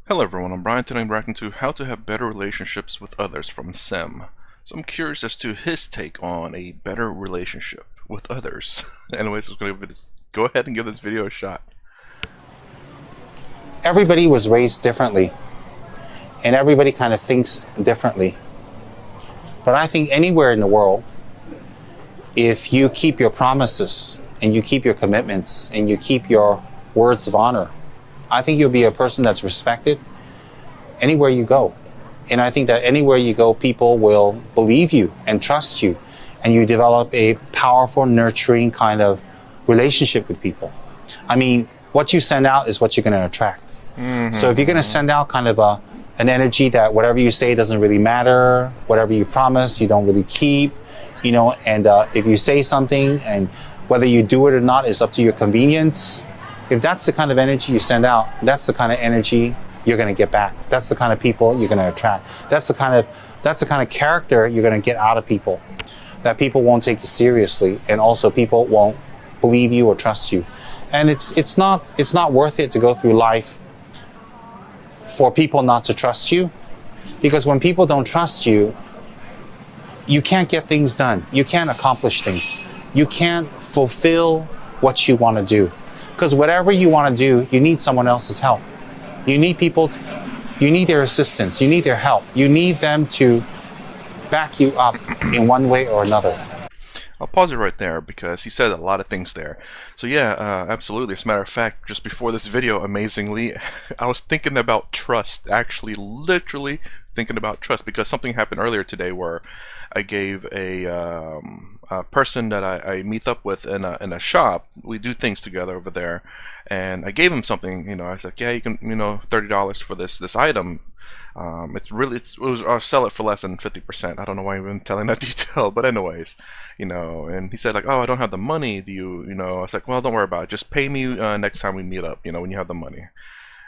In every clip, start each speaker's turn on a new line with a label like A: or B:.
A: Hello everyone, I'm Brian. Today I'm reacting to How to Have Better Relationships with Others from Tsem. So I'm curious as to his take on a better relationship with others. Anyways, I'm going to go ahead and give this video a shot.
B: Everybody was raised differently, and everybody kind of thinks differently. But I think anywhere in the world, if you keep your promises and you keep your commitments and you keep your words of honor, I think you'll be a person that's respected anywhere you go. And I think that anywhere you go, people will believe you and trust you, and you develop a powerful, nurturing kind of relationship with people. I mean, what you send out is what you're going to attract. So if you're going to send out kind of an energy that whatever you say doesn't really matter, whatever you promise, you don't really keep, and if you say something and whether you do it or not is up to your convenience, if that's the kind of energy you send out, that's the kind of energy you're going to get back. That's the kind of people you're going to attract. That's the kind of character you're going to get out of people, that people won't take you seriously, and also people won't believe you or trust you. And it's not worth it to go through life for people not to trust you, because when people don't trust you, you can't get things done. You can't accomplish things. You can't fulfill what you want to do. Because whatever you want to do, you need someone else's help. You need people, you need their assistance, you need their help. You need them to back you up in one way or another.
A: I'll pause it right there because he said a lot of things there. So yeah, absolutely. As a matter of fact, just before this video, amazingly, I was thinking about trust. Actually, literally thinking about trust, because something happened earlier today where I gave a person that I meet up with in a shop. We do things together over there, and I gave him something. I was like, yeah, you can, $30 for this item. I'll sell it for less than 50%. I don't know why I'm even telling that detail, but anyways, and he said like, oh, I don't have the money. Do you, I was like, well, don't worry about it. Just pay me next time we meet up, when you have the money.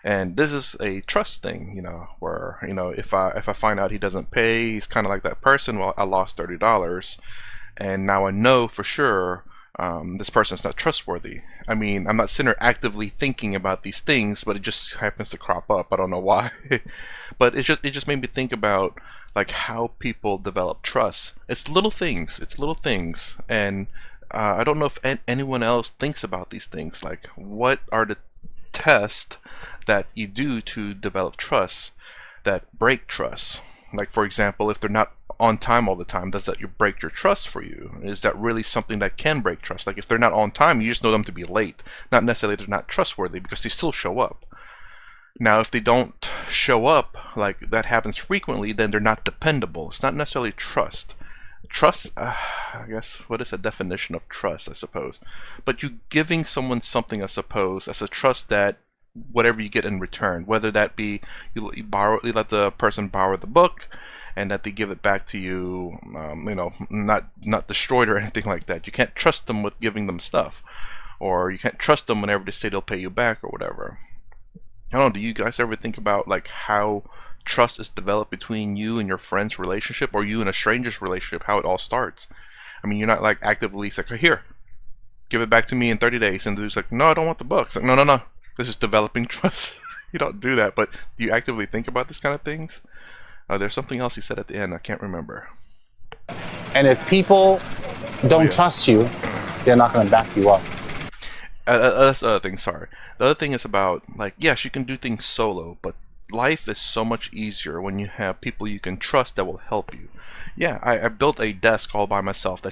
A: And this is a trust thing, where, if I find out he doesn't pay, he's kind of like that person. Well, I lost $30, and now I know for sure this person's not trustworthy. I mean, I'm not sitting there actively thinking about these things, but it just happens to crop up. I don't know why, but it just made me think about like how people develop trust. It's little things. And I don't know if anyone else thinks about these things. Like, what are the tests that you do to develop trust that break trust? Like, for example, if they're not on time all the time, does that break your trust for you? Is that really something that can break trust? Like, if they're not on time, you just know them to be late, not necessarily they're not trustworthy, because they still show up. Now, if they don't show up, like that happens frequently, then they're not dependable. It's not necessarily trust. Trust, I guess, what is a definition of trust, I suppose? But you giving someone something, I suppose, as a trust that whatever you get in return, whether that be you let the person borrow the book, and that they give it back to you, not destroyed or anything like that. You can't trust them with giving them stuff, or you can't trust them whenever they say they'll pay you back or whatever. I don't know, do you guys ever think about like how trust is developed between you and your friend's relationship, or you and a stranger's relationship, how it all starts? I mean, you're not like actively like, here, give it back to me in 30 days, and the dude's like, no, I don't want the book. It's like, no, this is developing trust. You don't do that, but do you actively think about this kind of things? There's something else he said at the end, I can't remember.
B: And if people don't trust you, they're not going to back you up.
A: That's the other thing, sorry. The other thing is about, like, yes, you can do things solo, but life is so much easier when you have people you can trust that will help you. Yeah, I built a desk all by myself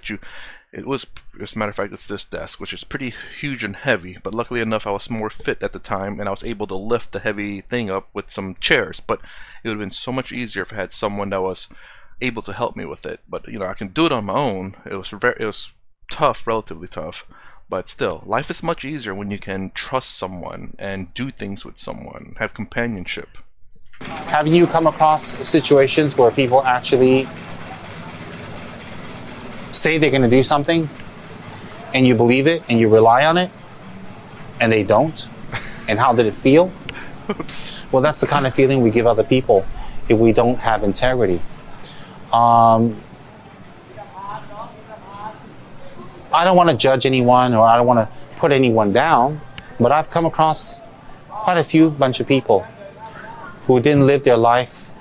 A: as a matter of fact, it's this desk, which is pretty huge and heavy, but luckily enough I was more fit at the time, and I was able to lift the heavy thing up with some chairs. But it would have been so much easier if I had someone that was able to help me with it. But I can do it on my own. It was tough, relatively tough, but still, life is much easier when you can trust someone and do things with someone, have companionship.
B: Have you come across situations where people actually say they're going to do something, and you believe it, and you rely on it, and they don't? And how did it feel?
A: Oops.
B: Well, that's the kind of feeling we give other people if we don't have integrity. I don't want to judge anyone, or I don't want to put anyone down, but I've come across quite a bunch of people who didn't live their life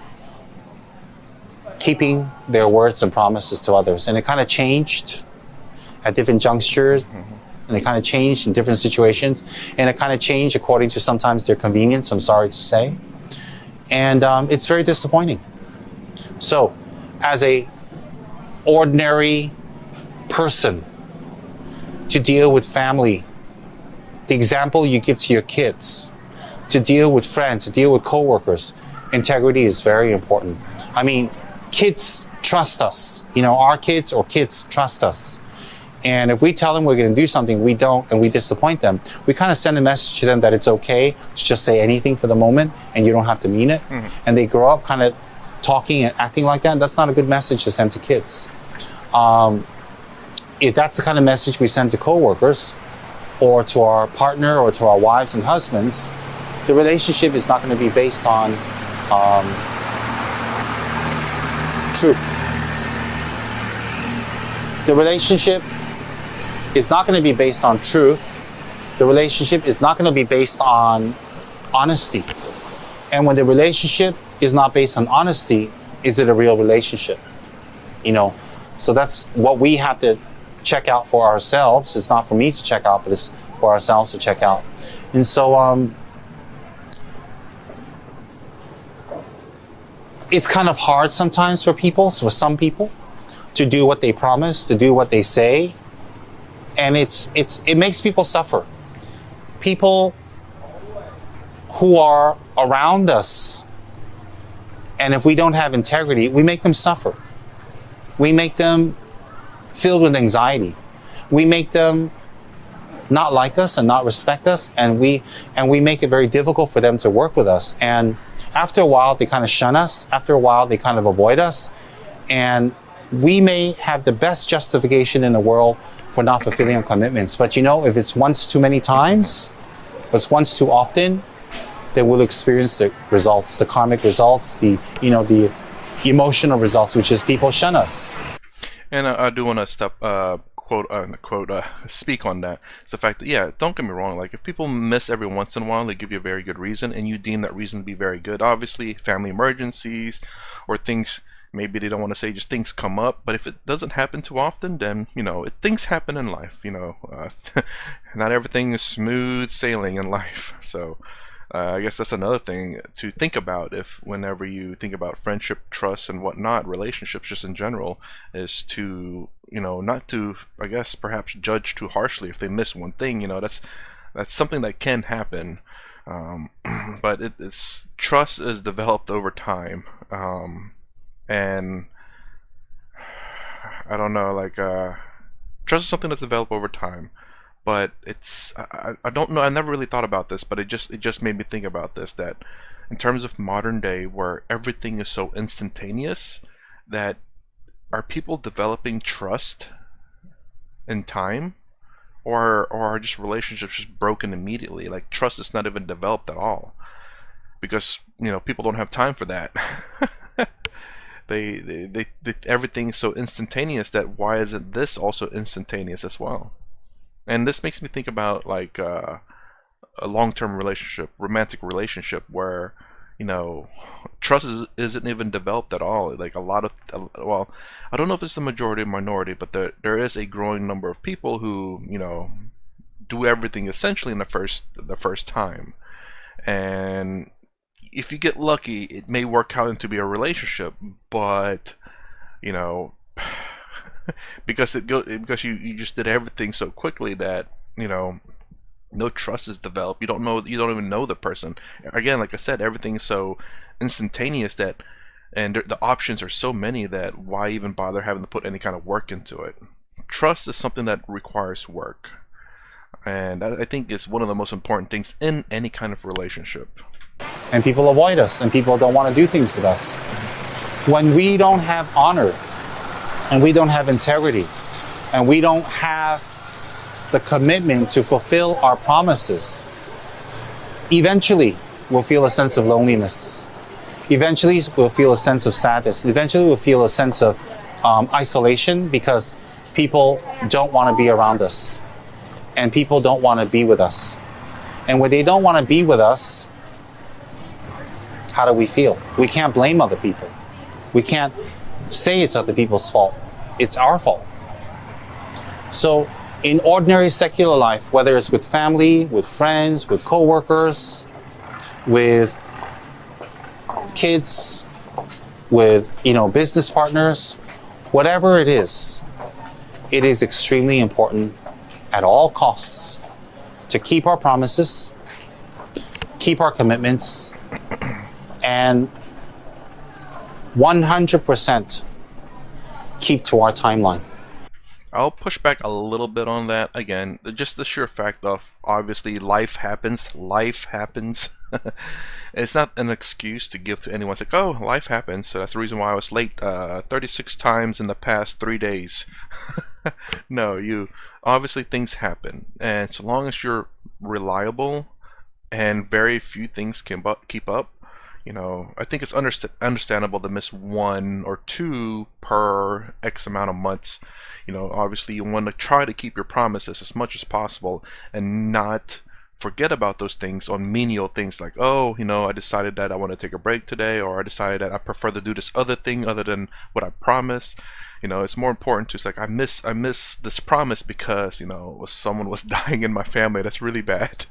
B: keeping their words and promises to others. And it kind of changed at different junctures, and it kind of changed in different situations, and it kind of changed according to sometimes their convenience, I'm sorry to say. And it's very disappointing. So, as a ordinary person, to deal with family, the example you give to your kids, to deal with friends, to deal with coworkers, integrity is very important. I mean, kids trust us. You know, our kids or kids trust us. And if we tell them we're going to do something, we don't, and we disappoint them, we kind of send a message to them that it's okay to just say anything for the moment and you don't have to mean it. And they grow up kind of talking and acting like that. That's not a good message to send to kids. If that's the kind of message we send to coworkers or to our partner or to our wives and husbands, the relationship is not going to be based on truth. The relationship is not going to be based on truth. The relationship is not going to be based on honesty. And when the relationship is not based on honesty, is it a real relationship? You know, so that's what we have to check out for ourselves. It's not for me to check out, but it's for ourselves to check out. And so it's kind of hard sometimes for people, so for some people, to do what they promise, to do what they say. And it makes people suffer. People who are around us, and if we don't have integrity, we make them suffer. We make them filled with anxiety. We make them not like us and not respect us, and we make it very difficult for them to work with us. And after a while, they kind of shun us. After a while, they kind of avoid us. And we may have the best justification in the world for not fulfilling our commitments. But you know, if it's once too many times, if it's once too often, then we'll experience the results, the karmic results, the emotional results, which is people shun us.
A: And I do want to speak on that. It's the fact that, yeah, don't get me wrong, like, if people miss every once in a while, they give you a very good reason, and you deem that reason to be very good. Obviously, family emergencies or things, maybe they don't want to say, just things come up. But if it doesn't happen too often, then, you know, things happen in life, you know. Not everything is smooth sailing in life. So I guess that's another thing to think about whenever you think about friendship, trust, and whatnot, relationships just in general, is to, you know, not to, I guess, perhaps judge too harshly if they miss one thing. You know, that's something that can happen. But it's trust is developed over time. And I don't know, like, trust is something that's developed over time. But I don't know, I never really thought about this, but it just made me think about this, that in terms of modern day where everything is so instantaneous, that are people developing trust in time, or are just relationships just broken immediately? Like, trust is not even developed at all, because, you know, people don't have time for that. they everything's so instantaneous that why isn't this also instantaneous as well? And this makes me think about, like, a long-term relationship, romantic relationship, where, you know, trust isn't even developed at all. Like, well, I don't know if it's the majority or minority, but there is a growing number of people who, you know, do everything essentially in the first time. And if you get lucky, it may work out into be a relationship, but, you know, because you just did everything so quickly that, you know, no trust is developed. You don't even know the person. Again, like I said, everything's so instantaneous that, and the options are so many that why even bother having to put any kind of work into it? Trust is something that requires work, and I think it's one of the most important things in any kind of relationship.
B: And people avoid us, and people don't want to do things with us. When we don't have honor, and we don't have integrity, and we don't have the commitment to fulfill our promises, eventually we'll feel a sense of loneliness. Eventually we'll feel a sense of sadness. Eventually we'll feel a sense of isolation, because people don't want to be around us, and people don't want to be with us. And when they don't want to be with us, how do we feel? We can't blame other people. We can't say it's other people's fault. It's our fault. So in ordinary secular life, whether it's with family, with friends, with co-workers, with kids, with, business partners, whatever it is extremely important at all costs to keep our promises, keep our commitments, and 100% keep to our timeline.
A: I'll push back a little bit on that. Again, just the sheer fact of, obviously, life happens. Life happens. It's not an excuse to give to anyone. It's like, oh, life happens, so that's the reason why I was late 36 times in the past 3 days. No, obviously things happen. And so long as you're reliable and very few things can keep up, I think it's understandable to miss 1 or 2 per X amount of months. Obviously you want to try to keep your promises as much as possible and not forget about those things on menial things like, oh, I decided that I want to take a break today, or I decided that I prefer to do this other thing other than what I promised. It's more important to, it's like, I miss this promise because, someone was dying in my family. That's really bad.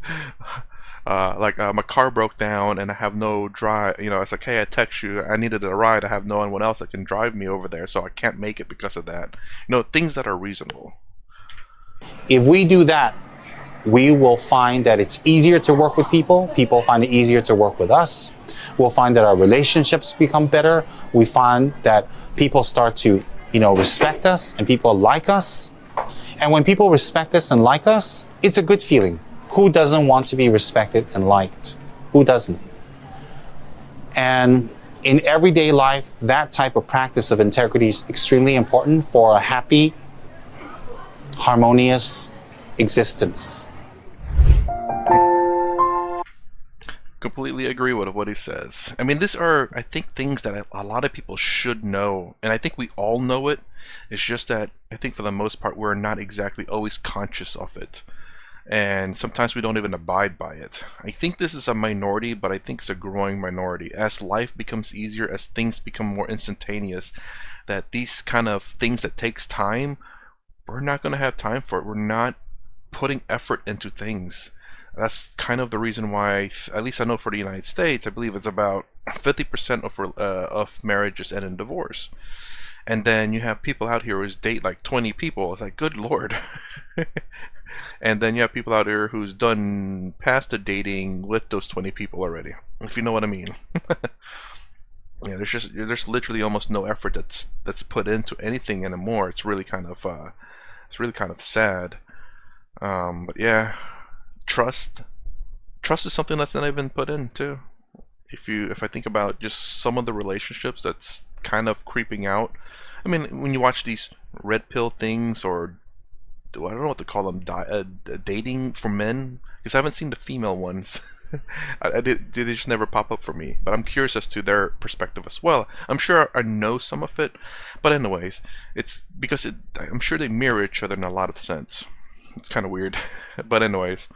A: My car broke down and I have no drive. It's like, hey, I text you, I needed a ride. I have no one else that can drive me over there, so I can't make it because of that. Things that are reasonable.
B: If we do that, we will find that it's easier to work with people. People find it easier to work with us. We'll find that our relationships become better. We find that people start to, respect us and people like us. And when people respect us and like us, it's a good feeling. Who doesn't want to be respected and liked? Who doesn't? And in everyday life, that type of practice of integrity is extremely important for a happy, harmonious existence.
A: Completely agree with what he says. I mean, these are, I think, things that a lot of people should know, and I think we all know it. It's just that I think for the most part we're not exactly always conscious of it, and sometimes we don't even abide by it. I think this is a minority, but I think it's a growing minority. As life becomes easier, as things become more instantaneous, that these kind of things that takes time, we're not going to have time for it. We're not putting effort into things. That's kind of the reason why, at least I know for the United States, I believe it's about 50% of marriages end in divorce. And then you have people out here who date like 20 people. It's like, good lord. And then you have people out here who's done past the dating with those 20 people already, if you know what I mean. Yeah, there's literally almost no effort that's put into anything anymore. It's really kind of sad. But yeah. Trust is something that's not even put in too. If I think about just some of the relationships that's kind of creeping out. I mean, when you watch these red pill things, or I don't know what to call them, dating for men, because I haven't seen the female ones. they just never pop up for me, but I'm curious as to their perspective as well. I'm sure I know some of it, but anyways, it's because I'm sure they mirror each other in a lot of sense. It's kind of weird, but anyways.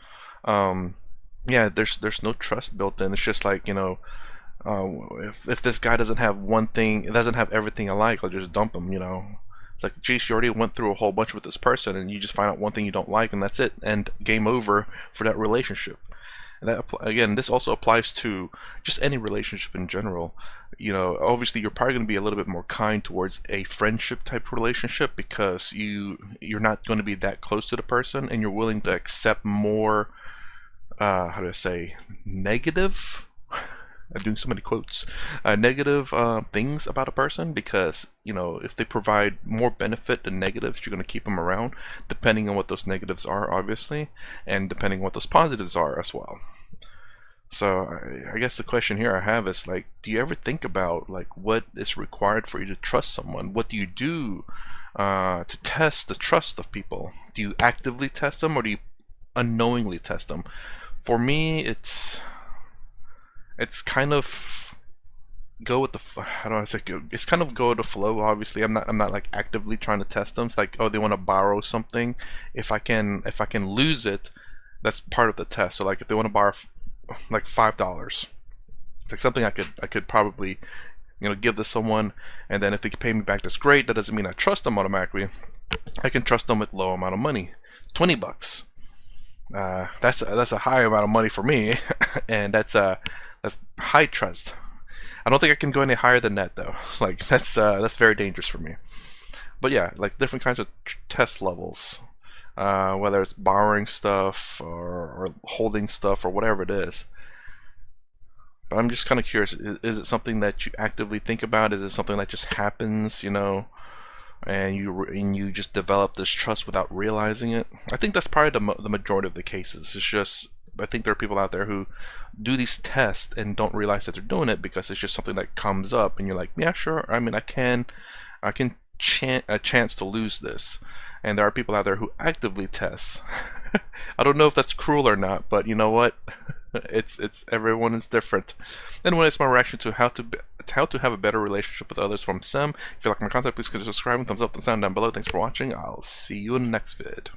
A: Yeah, there's no trust built in. It's just like, if this guy doesn't have one thing, it doesn't have everything I like, I'll just dump him. It's like, geez, you already went through a whole bunch with this person, and you just find out one thing you don't like, and that's it, and game over for that relationship. And that, again, this also applies to just any relationship in general. Obviously you're probably going to be a little bit more kind towards a friendship type relationship because you're not going to be that close to the person, and you're willing to accept more, how do I say, negative? I'm doing so many quotes. Negative things about a person, because if they provide more benefit than negatives, you're going to keep them around, depending on what those negatives are, obviously, and depending on what those positives are as well. So I guess the question here I have is, like, do you ever think about like what is required for you to trust someone? What do you do to test the trust of people? Do you actively test them, or do you unknowingly test them? For me, it's kind of go with the, how do I say, it's kind of go with the flow. Obviously, I'm not like actively trying to test them. It's like, oh, they want to borrow something. If I can lose it, that's part of the test. So like, if they want to borrow like $5, It's like something I could probably, give this someone, and then if they can pay me back, that's great. That doesn't mean I trust them automatically. I can trust them with low amount of money, $20. That's a high amount of money for me, and that's high trust. I don't think I can go any higher than that though. Like that's very dangerous for me. But yeah, like different kinds of test levels, whether it's borrowing stuff or holding stuff or whatever it is. But I'm just kind of curious, is it something that you actively think about? Is it something that just happens, and you just develop this trust without realizing it? I think that's probably the majority of the cases. It's just, I think there are people out there who do these tests and don't realize that they're doing it because it's just something that comes up and you're like, yeah, sure. I mean, I can a chance to lose this. And there are people out there who actively test. I don't know if that's cruel or not, but you know what? It's everyone is different. Anyway, it's my reaction to how to have a better relationship with others from Tsem. If you like my content, please consider subscribing. Thumbs up, thumbs down below. Thanks for watching. I'll see you in the next vid.